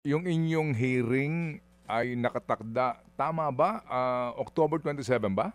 Yung inyong hearing ay nakatakda, tama ba? October 27 ba?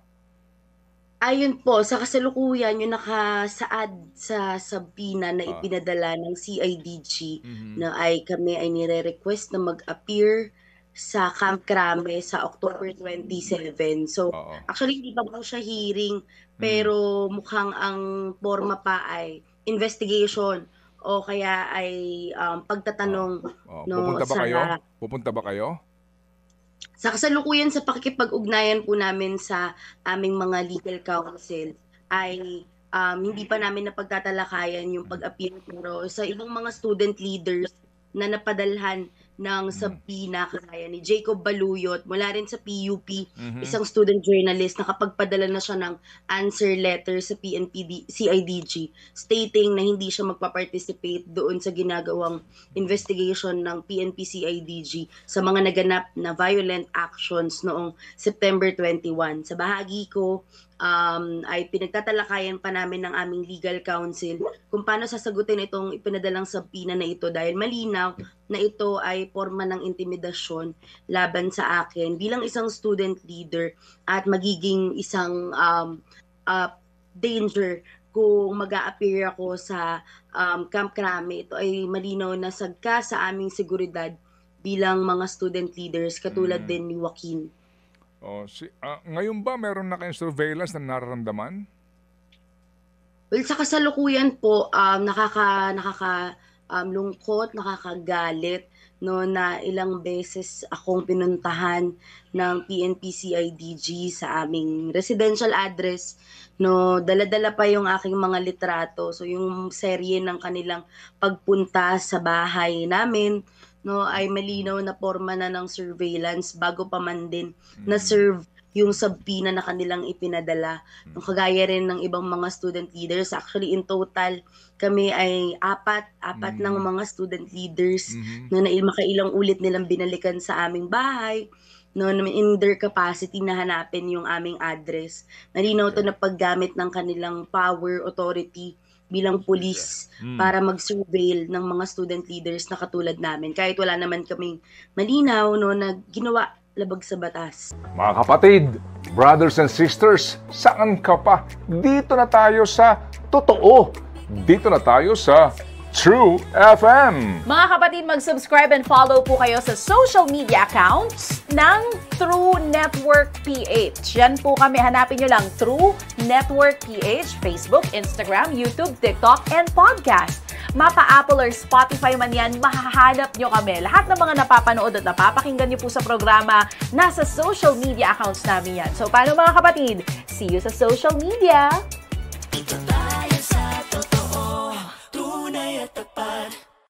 Ayun po, sa kasalukuyan yung nakasaad sa sabina na Ah, ipinadala ng CIDG mhm. na kami ay nire-request na mag-appear sa Camp Crame sa October 27. So, Oo. actually hindi pa po siya hearing, Mm. pero mukhang ang forma pa ay investigation o kaya ay Oo. pagtatanong Oo. no Pupunta ba sa kayo? Pupunta ba kayo? kasalukuyan sa pakikipag-ugnayan po namin sa aming mga legal counsel ay hindi pa namin napagtatalakayan yung Mhm. pag-appeal, pero sa ibang mga student leaders na napadalhan ng Mm. sabina kagaya ni Jacob Baluyot mula rin sa PUP, Mhm. isang student journalist, nakapagpadala na siya ng answer letter sa CIDG stating na hindi siya magpa-participate doon sa ginagawang investigation ng PNP-CIDG sa mga naganap na violent actions noong September 21. Sa bahagi ko, ay pinagtatalakayan pa namin ng aming legal counsel kung paano sasagutin itong ipinadalang sabina na ito dahil malinaw na ito ay forma ng intimidasyon laban sa akin bilang isang student leader at magiging isang danger kung mag appear ako sa Camp Krame. Ito ay malinaw na sagka sa aming seguridad bilang mga student leaders katulad Mm. din ni Joaquin. Ngayon ba meron na kayong surveillance na nararamdaman? Well, sa kasalukuyan po, lungkot, nakakagalit, no, na ilang beses akong pinuntahan ng PNP-CIDG sa aming residential address, no, dala-dala pa yung aking mga litrato. So, yung serye ng kanilang pagpunta sa bahay namin, no, ay malinaw na forma na ng surveillance bago pa man din Mm. na-serve yung subpoena na kanilang ipinadala. Yung Mm. kagaya rin ng ibang mga student leaders. Actually, in total, kami ay apat ng Mm. mga student leaders Mhm. na makailang ulit nilang binalikan sa aming bahay, no, in their capacity na hanapin yung aming address. Malinaw to Okay. na paggamit ng kanilang power, authority bilang Sige. pulis Mm. para mag-surveil ng mga student leaders na katulad namin. Kahit wala naman kaming malinaw no, na ginawa labag sa batas. Mga kapatid, brothers and sisters, saan ka pa? Dito na tayo sa totoo. Dito na tayo sa True FM. Mga kapatid, mag-subscribe and follow po kayo sa social media accounts ng True Network PH. Yan po kami, hanapin nyo lang True Network PH, Facebook, Instagram, YouTube, TikTok, and podcast. Mapa Apple or Spotify man yan, mahahanap nyo kami. Lahat ng mga napapanood at napapakinggan nyo po sa programa, nasa social media accounts namin yan. So, paano mga kapatid? See you sa social media!